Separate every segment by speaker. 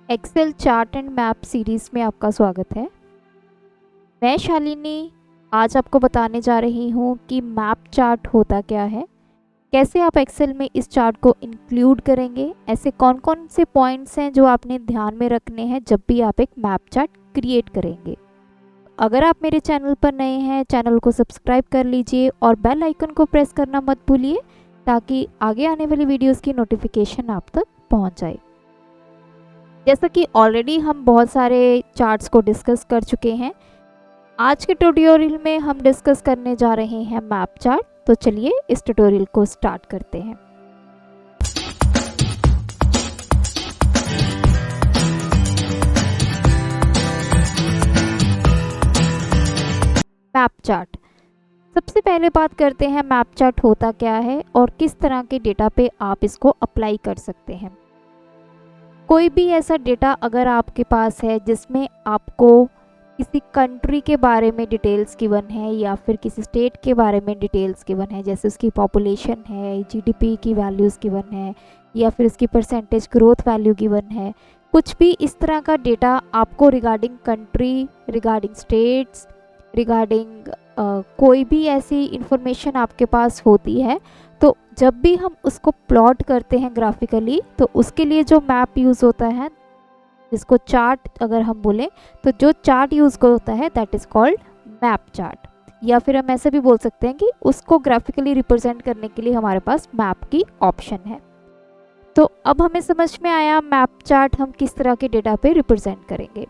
Speaker 1: Excel chart and map series में आपका स्वागत है। मैं शालिनी आज आपको बताने जा रही हूँ कि मैप चार्ट होता क्या है, कैसे आप एक्सेल में इस चार्ट को इंक्लूड करेंगे, ऐसे कौन कौन से पॉइंट्स हैं जो आपने ध्यान में रखने हैं जब भी आप एक मैप चार्ट क्रिएट करेंगे। अगर आप मेरे चैनल पर नए हैं, चैनल को सब्सक्राइब कर लीजिए और बेल आइकन को प्रेस करना मत भूलिए ताकि आगे आने वाली वीडियोज़ की नोटिफिकेशन आप तक पहुँच जाए। जैसा कि ऑलरेडी हम बहुत सारे चार्ट्स को डिस्कस कर चुके हैं, आज के ट्यूटोरियल में हम डिस्कस करने जा रहे हैं मैप चार्ट। तो चलिए इस ट्यूटोरियल को स्टार्ट करते हैं। मैप चार्ट, सबसे पहले बात करते हैं मैप चार्ट होता क्या है और किस तरह के डेटा पे आप इसको अप्लाई कर सकते हैं। कोई भी ऐसा डेटा अगर आपके पास है जिसमें आपको किसी कंट्री के बारे में डिटेल्स गिवन है या फिर किसी स्टेट के बारे में डिटेल्स गिवन है, जैसे उसकी पॉपुलेशन है, जीडीपी की वैल्यूज़ गिवन है या फिर उसकी परसेंटेज ग्रोथ वैल्यू गिवन है, कुछ भी इस तरह का डेटा आपको regarding country, regarding states, regarding कोई भी ऐसी इंफॉर्मेशन आपके पास होती है, तो जब भी हम उसको प्लॉट करते हैं ग्राफिकली, तो उसके लिए जो मैप यूज़ होता है, जिसको चार्ट अगर हम बोलें, तो जो चार्ट यूज़ होता है that is called map chart. या फिर हम ऐसे भी बोल सकते हैं कि उसको ग्राफिकली रिप्रेजेंट करने के लिए हमारे पास मैप की ऑप्शन है। तो अब हमें समझ में आया मैप चार्ट हम किस तरह के डेटा पे रिप्रेजेंट करेंगे।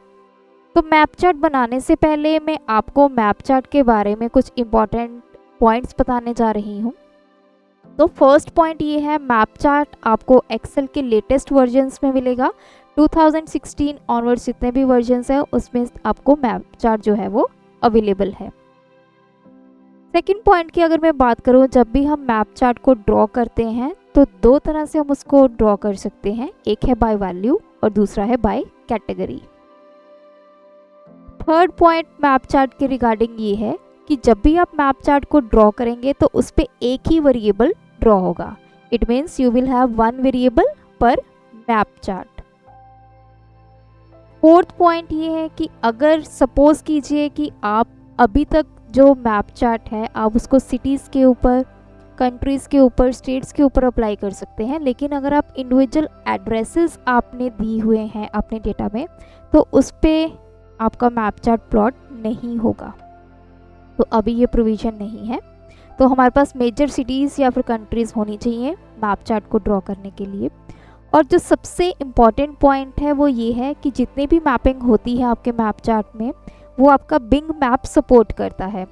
Speaker 1: तो मैप चार्ट बनाने से पहले मैं आपको मैप चार्ट के बारे में कुछ इम्पॉर्टेंट पॉइंट्स बताने जा रही हूँ। तो फर्स्ट पॉइंट ये है, मैप चार्ट आपको एक्सेल के लेटेस्ट वर्जन्स में मिलेगा। 2016 ऑनवर्ड्स जितने भी वर्जन्स हैं उसमें आपको मैप चार्ट जो है वो अवेलेबल है। सेकंड पॉइंट की अगर मैं बात करूँ, जब भी हम मैप चार्ट को ड्रॉ करते हैं तो दो तरह से हम उसको ड्रॉ कर सकते हैं, एक है बाय वैल्यू और दूसरा है by category. Third point map chart के रिगार्डिंग ये है कि जब भी आप मैप चार्ट को ड्रॉ करेंगे तो उस पर एक ही वेरिएबल ड्रॉ होगा। It means you will have one variable पर मैप चार्ट। फोर्थ पॉइंट ये है कि अगर सपोज कीजिए कि आप अभी तक जो मैप चार्ट है आप उसको सिटीज़ के ऊपर, कंट्रीज़ के ऊपर, स्टेट्स के ऊपर अप्लाई कर सकते हैं, लेकिन अगर आप इंडिविजुअल एड्रेसेस आपने दी हुए हैं अपने डेटा में तो उस पर आपका मैप चार्ट प्लॉट नहीं होगा। तो अभी ये प्रोविज़न नहीं है। तो हमारे पास मेजर सिटीज़ या फिर कंट्रीज़ होनी चाहिए मैप चार्ट को ड्रॉ करने के लिए। और जो सबसे इम्पॉर्टेंट पॉइंट है वो ये है कि जितनी भी मैपिंग होती है आपके मैप चार्ट में वो आपका बिंग मैप सपोर्ट करता है।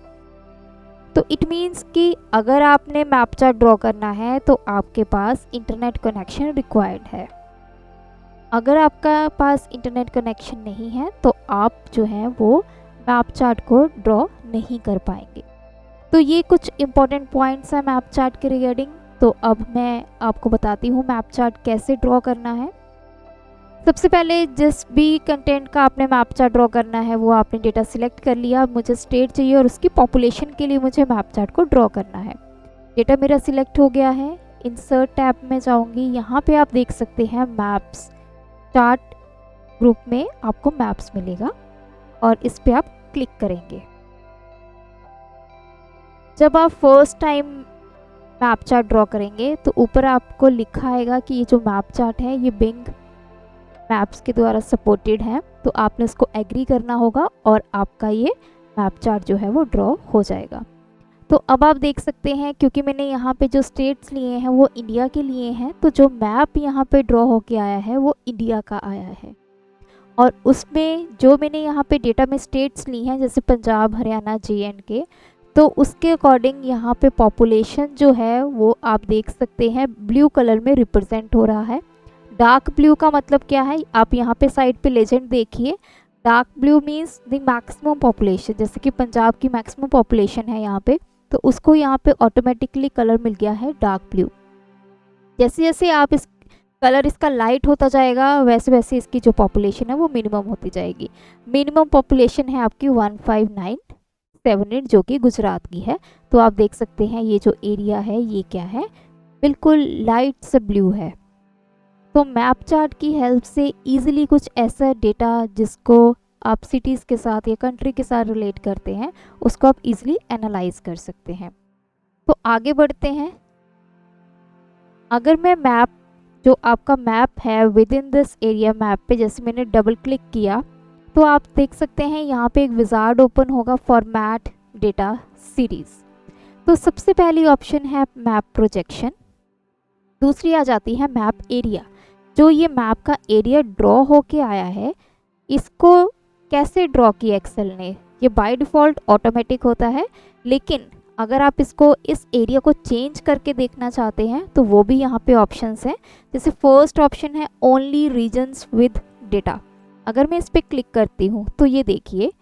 Speaker 1: तो इट मीन्स कि अगर आपने मैप चार्ट ड्रॉ करना है तो आपके पास इंटरनेट कनेक्शन रिक्वायर्ड है। अगर आपका पास इंटरनेट कनेक्शन नहीं है तो आप जो है वो मैप चार्ट को ड्रॉ नहीं कर पाएंगे। तो ये कुछ इम्पॉर्टेंट पॉइंट्स हैं मैप चार्ट के रिगार्डिंग। तो अब मैं आपको बताती हूँ मैप चार्ट कैसे ड्रॉ करना है। सबसे पहले जिस भी कंटेंट का आपने मैप चार्ट ड्रॉ करना है वो आपने डेटा सिलेक्ट कर लिया। मुझे स्टेट चाहिए और उसकी पॉपुलेशन के लिए मुझे मैप चार्ट को ड्रॉ करना है। डेटा मेरा सिलेक्ट हो गया है। इंसर्ट टैब में जाऊँगी, यहाँ पे आप देख सकते हैं मैप्स, चार्ट ग्रुप में आपको मैप्स मिलेगा और इस पर आप क्लिक करेंगे। जब आप first time map chart draw करेंगे तो ऊपर आपको लिखा आएगा कि ये जो मैप चार्ट है ये बिंग मैप्स के द्वारा सपोर्टेड है, तो आपने इसको एग्री करना होगा और आपका ये मैप चार्ट जो है वो ड्रॉ हो जाएगा। तो अब आप देख सकते हैं क्योंकि मैंने यहाँ पे जो स्टेट्स लिए हैं वो इंडिया के लिए हैं, तो जो मैप यहाँ पे ड्रॉ होके आया है वो इंडिया का आया है। और उसमें जो मैंने यहाँ पे डेटा में स्टेट्स ली हैं जैसे पंजाब, हरियाणा, JNK, तो उसके अकॉर्डिंग यहाँ पे पॉपुलेशन जो है वो आप देख सकते हैं ब्लू कलर में रिप्रेजेंट हो रहा है। डार्क ब्लू का मतलब क्या है, आप यहाँ पे साइड पे लेजेंड देखिए। Dark blue means the maximum population, जैसे कि पंजाब की मैक्सिमम पॉपुलेशन है यहाँ पे, तो उसको यहाँ पे ऑटोमेटिकली कलर मिल गया है डार्क ब्लू। जैसे जैसे आप इस कलर इसका लाइट होता जाएगा वैसे वैसे इसकी जो पॉपुलेशन है वो मिनिमम होती जाएगी। मिनिमम पॉपुलेशन है आपकी 15978 जो कि गुजरात की है। तो आप देख सकते हैं ये जो एरिया है ये क्या है, बिल्कुल लाइट से ब्लू है। तो मैप चार्ट की हेल्प से इजीली कुछ ऐसा डेटा जिसको आप सिटीज़ के साथ या कंट्री के साथ रिलेट करते हैं उसको आप इजीली एनालाइज कर सकते हैं। तो आगे बढ़ते हैं। अगर मैं मैप, जो आपका मैप है with in this area map पे जैसे मैंने डबल क्लिक किया तो आप देख सकते हैं यहाँ पे एक विजार्ड ओपन होगा, फॉर्मेट डेटा सीरीज। तो सबसे पहली ऑप्शन है मैप प्रोजेक्शन, दूसरी आ जाती है मैप एरिया। जो ये मैप का एरिया ड्रॉ होके आया है इसको कैसे ड्रॉ किया एक्सेल ने, ये बाय डिफ़ॉल्ट ऑटोमेटिक होता है, लेकिन अगर आप इसको इस एरिया को चेंज करके देखना चाहते हैं तो वो भी यहाँ पे ऑप्शंस हैं। जैसे फर्स्ट ऑप्शन है ओनली रीजन्स विद डेटा। अगर मैं इस पर क्लिक करती हूँ तो ये देखिए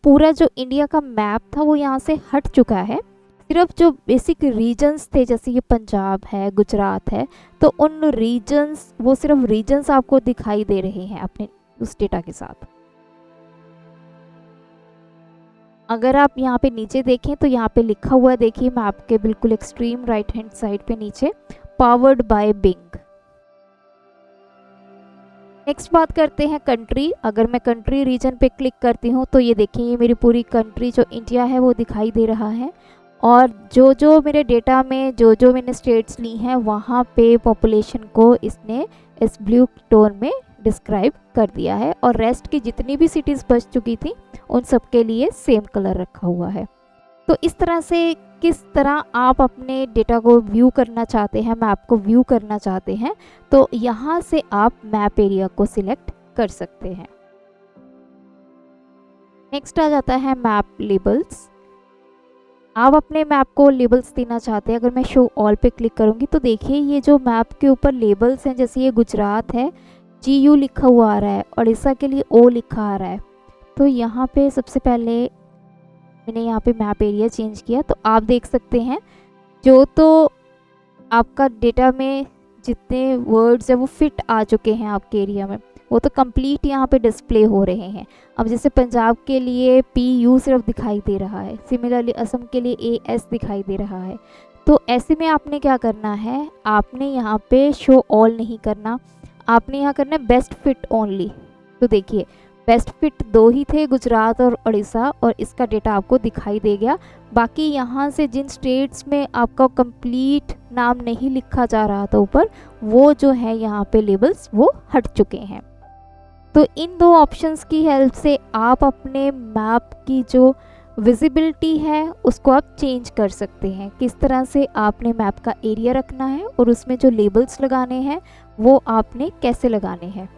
Speaker 1: पूरा जो इंडिया का मैप था वो यहाँ से हट चुका है। सिर्फ जो बेसिक रीजन्स थे जैसे ये पंजाब है, गुजरात है, तो उन रीजन्स, वो सिर्फ रीजन्स आपको दिखाई दे रहे हैं अपने उस डेटा के साथ। अगर आप यहाँ पे नीचे देखें तो यहाँ पे लिखा हुआ है, देखिए मैप के बिल्कुल एक्सट्रीम राइट हैंड साइड पे नीचे, पावर्ड बाय बिंग। नेक्स्ट बात करते हैं कंट्री। अगर मैं कंट्री रीजन पे क्लिक करती हूँ तो ये देखिए ये मेरी पूरी कंट्री जो इंडिया है वो दिखाई दे रहा है, और जो मेरे डेटा में जो मैंने स्टेट्स ली हैं वहाँ पे पॉपुलेशन को इसने इस ब्लू टोन में डिस्क्राइब कर दिया है, और रेस्ट की जितनी भी सिटीज़ बच चुकी थी उन सब के लिए सेम कलर रखा हुआ है। तो इस तरह से किस तरह आप अपने डेटा को व्यू करना चाहते हैं, मैप को व्यू करना चाहते हैं, तो यहाँ से आप मैप एरिया को सिलेक्ट कर सकते हैं। नेक्स्ट आ जाता है मैप लेबल्स। आप अपने मैप को लेबल्स देना चाहते हैं। अगर मैं शो ऑल पे क्लिक करूँगी तो देखिए ये जो मैप के ऊपर लेबल्स हैं, जैसे ये गुजरात है GU लिखा हुआ आ रहा है, उड़ीसा के लिए O लिखा आ रहा है। तो यहाँ पे सबसे पहले मैंने यहाँ पे मैप एरिया चेंज किया तो आप देख सकते हैं जो तो आपका डेटा में जितने वर्ड्स हैं वो फिट आ चुके हैं आपके एरिया में, वो तो कंप्लीट यहाँ पे डिस्प्ले हो रहे हैं। अब जैसे पंजाब के लिए PU सिर्फ दिखाई दे रहा है, सिमिलरली असम के लिए AS दिखाई दे रहा है। तो ऐसे में आपने क्या करना है, आपने यहाँ पे शो ऑल नहीं करना, आपने यहाँ करना है बेस्ट फिट ओनली। तो देखिए बेस्ट फिट 2 ही थे, गुजरात और उड़ीसा, और इसका डेटा आपको दिखाई दे गया। बाकी यहाँ से जिन स्टेट्स में आपका कंप्लीट नाम नहीं लिखा जा रहा था ऊपर, वो जो है यहाँ पे लेबल्स वो हट चुके हैं। तो इन 2 ऑप्शंस की हेल्प से आप अपने मैप की जो विजिबिलिटी है उसको आप चेंज कर सकते हैं। किस तरह से आपने मैप का एरिया रखना है और उसमें जो लेबल्स लगाने हैं वो आपने कैसे लगाने हैं।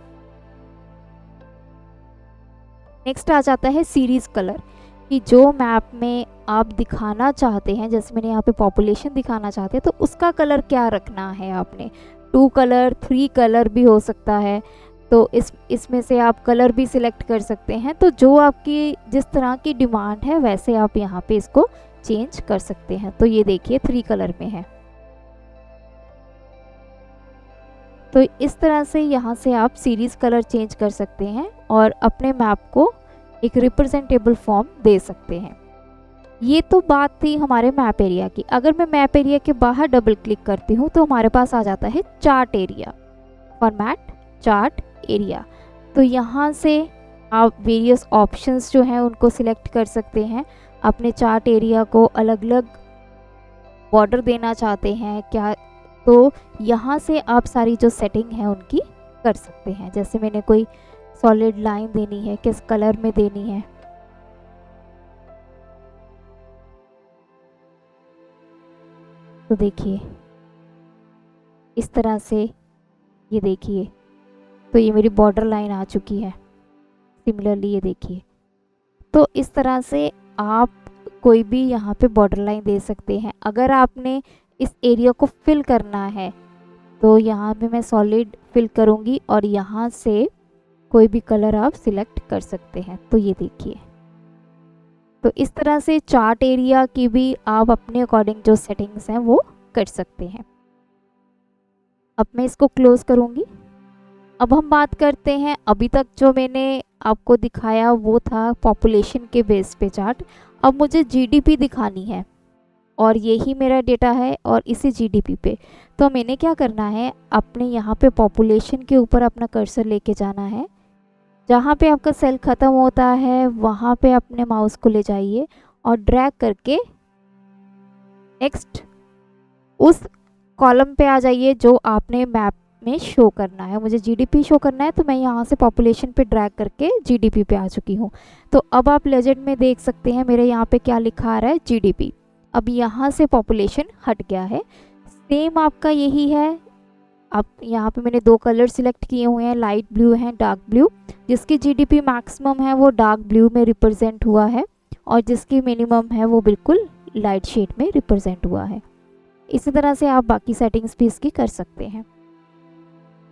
Speaker 1: नेक्स्ट आ जाता है सीरीज़ कलर, कि जो मैप में आप दिखाना चाहते हैं, जैसे मैंने यहाँ पे पॉपुलेशन दिखाना चाहते हैं तो उसका कलर क्या रखना है आपने। 2 कलर 3 कलर भी हो सकता है, तो इसमें से आप कलर भी सिलेक्ट कर सकते हैं। तो जो आपकी जिस तरह की डिमांड है वैसे आप यहाँ पे इसको चेंज कर सकते हैं। तो ये देखिए 3 कलर में है। तो इस तरह से यहाँ से आप सीरीज़ कलर चेंज कर सकते हैं और अपने मैप को एक रिप्रेजेंटेबल फॉर्म दे सकते हैं। ये तो बात थी हमारे मैप एरिया की। अगर मैं मैप एरिया के बाहर डबल क्लिक करती हूँ तो हमारे पास आ जाता है chart area, format chart area. तो यहाँ से आप वेरियस ऑप्शंस जो हैं उनको सिलेक्ट कर सकते हैं। अपने चार्ट एरिया को अलग अलग बॉर्डर देना चाहते हैं क्या, तो यहाँ से आप सारी जो सेटिंग है उनकी कर सकते हैं। जैसे मैंने कोई सॉलिड लाइन देनी है, किस कलर में देनी है, तो देखिए इस तरह से, ये देखिए तो ये मेरी बॉर्डर लाइन आ चुकी है। सिमिलरली ये देखिए, तो इस तरह से आप कोई भी यहाँ पे बॉर्डर लाइन दे सकते हैं। अगर आपने इस एरिया को फिल करना है तो यहाँ पे मैं सॉलिड फिल करूँगी और यहाँ से कोई भी कलर आप सिलेक्ट कर सकते हैं। तो ये देखिए, तो इस तरह से चार्ट एरिया की भी आप अपने अकॉर्डिंग जो सेटिंग्स हैं वो कर सकते हैं। अब मैं इसको क्लोज करूँगी। अब हम बात करते हैं, अभी तक जो मैंने आपको दिखाया वो था पॉपुलेशन के बेस पे चार्ट। अब मुझे GDP दिखानी है और यही मेरा डेटा है और इसी जीडीपी पे। तो मैंने क्या करना है, अपने यहाँ पे पॉपुलेशन के ऊपर अपना कर्सर लेके जाना है। जहाँ पे आपका सेल ख़त्म होता है वहाँ पे अपने माउस को ले जाइए और ड्रैग करके नेक्स्ट उस कॉलम पे आ जाइए जो आपने मैप में शो करना है। मुझे जीडीपी शो करना है तो मैं यहाँ से पॉपुलेशन पे ड्रैग करके जीडीपी पे आ चुकी हूँ। तो अब आप लेजेंड में देख सकते हैं मेरे यहाँ पे क्या लिखा आ रहा है, जीडीपी। अब यहाँ से पॉपुलेशन हट गया है। सेम आपका यही है। अब यहाँ पे मैंने 2 कलर सिलेक्ट किए हुए हैं, लाइट ब्लू है, डार्क ब्लू। जिसकी जीडीपी मैक्सिमम है वो डार्क ब्लू में रिप्रेजेंट हुआ है और जिसकी मिनिमम है वो बिल्कुल लाइट शेड में रिप्रेजेंट हुआ है। इसी तरह से आप बाकी सेटिंग्स भी इसकी कर सकते हैं।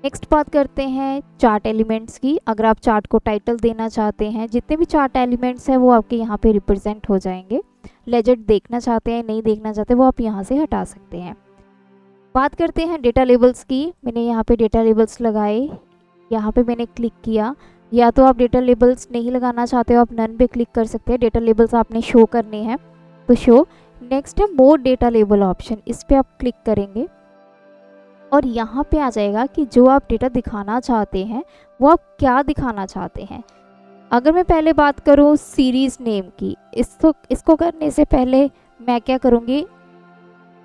Speaker 1: नेक्स्ट बात करते हैं चार्ट एलिमेंट्स की। अगर आप चार्ट को टाइटल देना चाहते हैं, जितने भी चार्ट एलिमेंट्स हैं वो आपके यहाँ पे रिप्रेजेंट हो जाएंगे। लेजेंड देखना चाहते हैं, नहीं देखना चाहते, वो आप यहाँ से हटा सकते हैं। बात करते हैं डेटा लेबल्स की। मैंने यहाँ पे डेटा लेबल्स लगाए, यहाँ पे मैंने क्लिक किया। या तो आप डेटा लेबल्स नहीं लगाना चाहते हो, आप नन पे क्लिक कर सकते हैं। डेटा लेबल्स आपने शो करने हैं तो शो। नेक्स्ट है मोर डेटा लेबल ऑप्शन, इस पर आप क्लिक करेंगे और यहाँ पे आ जाएगा कि जो आप डेटा दिखाना चाहते हैं वो आप क्या दिखाना चाहते हैं। अगर मैं पहले बात करूँ सीरीज़ नेम की, इसको करने से पहले मैं क्या करूँगी,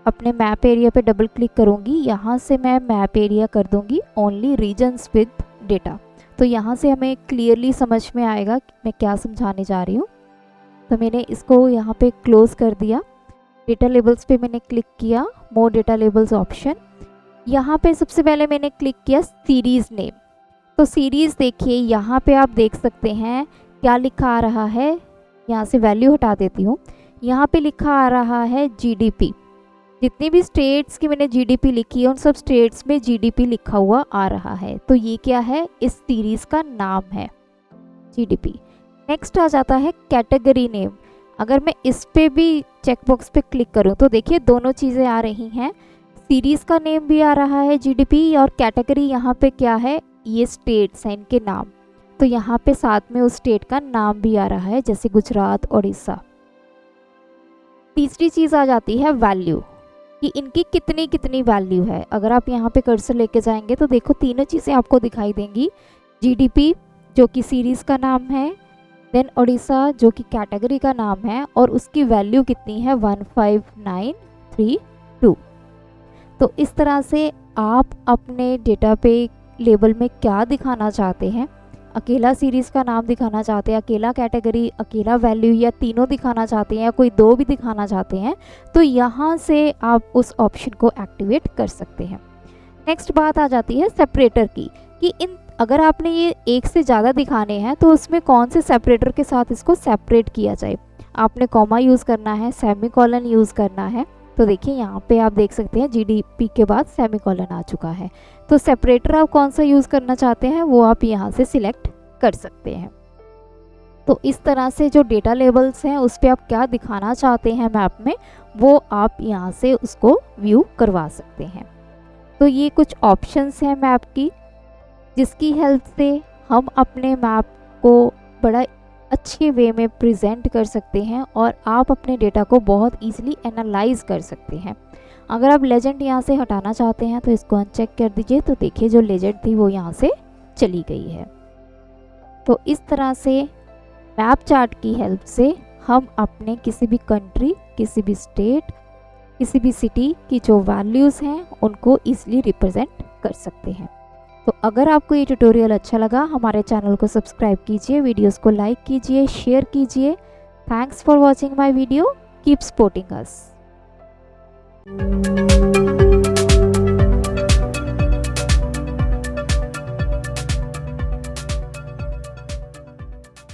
Speaker 1: अपने मैप एरिया पे डबल क्लिक करूँगी। यहाँ से मैं मैप एरिया कर दूँगी ओनली रीजन्स विद डेटा। तो यहाँ से हमें क्लियरली समझ में आएगा कि मैं क्या समझाने जा रही हूँ। तो मैंने इसको यहाँ पे क्लोज़ कर दिया। डेटा लेबल्स पे मैंने क्लिक किया, मोर डेटा लेबल्स ऑप्शन। यहाँ पे सबसे पहले मैंने क्लिक किया सीरीज़ नेम। तो सीरीज़ देखिए यहाँ पे आप देख सकते हैं क्या लिखा आ रहा है। यहाँ से वैल्यू हटा देती हूँ। यहाँ पे लिखा आ रहा है जीडीपी। जितनी भी स्टेट्स की मैंने जीडीपी लिखी है उन सब स्टेट्स में जीडीपी लिखा हुआ आ रहा है। तो ये क्या है, इस सीरीज़ का नाम है जीडीपी। नेक्स्ट आ जाता है कैटेगरी नेम। अगर मैं इस पे भी चेकबॉक्स पे क्लिक करूँ तो देखिए दोनों चीज़ें आ रही हैं। सीरीज़ का नेम भी आ रहा है जीडीपी और कैटेगरी यहाँ पे क्या है, ये स्टेट्स हैं, इनके नाम। तो यहाँ पे साथ में उस स्टेट का नाम भी आ रहा है, जैसे गुजरात, उड़ीसा। तीसरी चीज़ आ जाती है वैल्यू, कि इनकी कितनी कितनी वैल्यू है। अगर आप यहाँ पे कर्सर लेके जाएंगे तो देखो तीनों चीज़ें आपको दिखाई देंगी। जीडीपी जो कि सीरीज़ का नाम है, देन उड़ीसा जो कि कैटेगरी का नाम है और उसकी वैल्यू कितनी है 15932। तो इस तरह से आप अपने डेटा पे लेबल में क्या दिखाना चाहते हैं, अकेला सीरीज़ का नाम दिखाना चाहते हैं, अकेला कैटेगरी, अकेला वैल्यू, या तीनों दिखाना चाहते हैं या कोई 2 भी दिखाना चाहते हैं, तो यहाँ से आप उस ऑप्शन को एक्टिवेट कर सकते हैं। नेक्स्ट बात आ जाती है सेपरेटर की, कि अगर आपने ये एक से ज़्यादा दिखाने हैं तो उसमें कौन से सेपरेटर के साथ इसको सेपरेट किया जाए। आपने कॉमा यूज़ करना है, सेमीकोलन यूज़ करना है। तो देखिए यहाँ पे आप देख सकते हैं जीडीपी के बाद सेमीकोलन आ चुका है। तो सेपरेटर आप कौन सा यूज़ करना चाहते हैं वो आप यहाँ से सिलेक्ट कर सकते हैं। तो इस तरह से जो डेटा लेबल्स हैं उस पर आप क्या दिखाना चाहते हैं मैप में, वो आप यहाँ से उसको व्यू करवा सकते हैं। तो ये कुछ ऑप्शंस हैं मैप की, जिसकी हेल्प से हम अपने मैप को बड़ा अच्छे वे में प्रेजेंट कर सकते हैं और आप अपने डेटा को बहुत ईजिली एनालाइज कर सकते हैं। अगर आप लेजेंड यहाँ से हटाना चाहते हैं तो इसको अनचेक कर दीजिए। तो देखिए जो लेजेंड थी वो यहाँ से चली गई है। तो इस तरह से मैप चार्ट की हेल्प से हम अपने किसी भी कंट्री, किसी भी स्टेट, किसी भी सिटी की जो वैल्यूज़ हैं उनको ईजिली रिप्रेजेंट कर सकते हैं। तो अगर आपको ये ट्यूटोरियल अच्छा लगा, हमारे चैनल को सब्सक्राइब कीजिए, वीडियोस को लाइक कीजिए, शेयर कीजिए। Thanks for watching my video, keep supporting us.